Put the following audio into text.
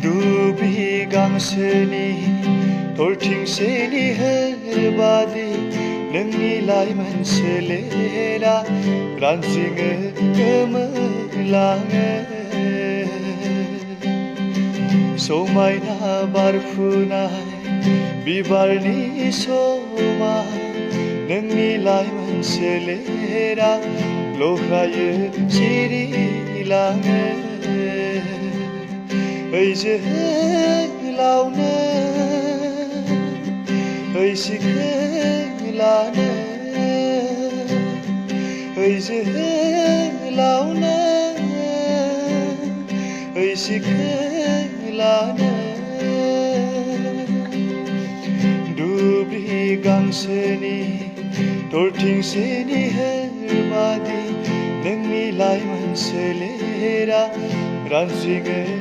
दुब्रि गांसोनि दरथिंसेनि होबादि नोंनि लाइमोन सोलेरा रानज्रिङो गोमोरलाङो समायना बारफुनाय बिबारनि समाव नोंनि लाइमोन सोलेरा लह्रायो सिरिलाङो ओइ जोहोलावनो ओइ सिखोलानो ओइ जोहोलावनो ओइ सिखोलानो दुब्रि गांसोनि दरथिंसेनि होबादि नोंनि लाइमोन सोलेरा रानज्रिङो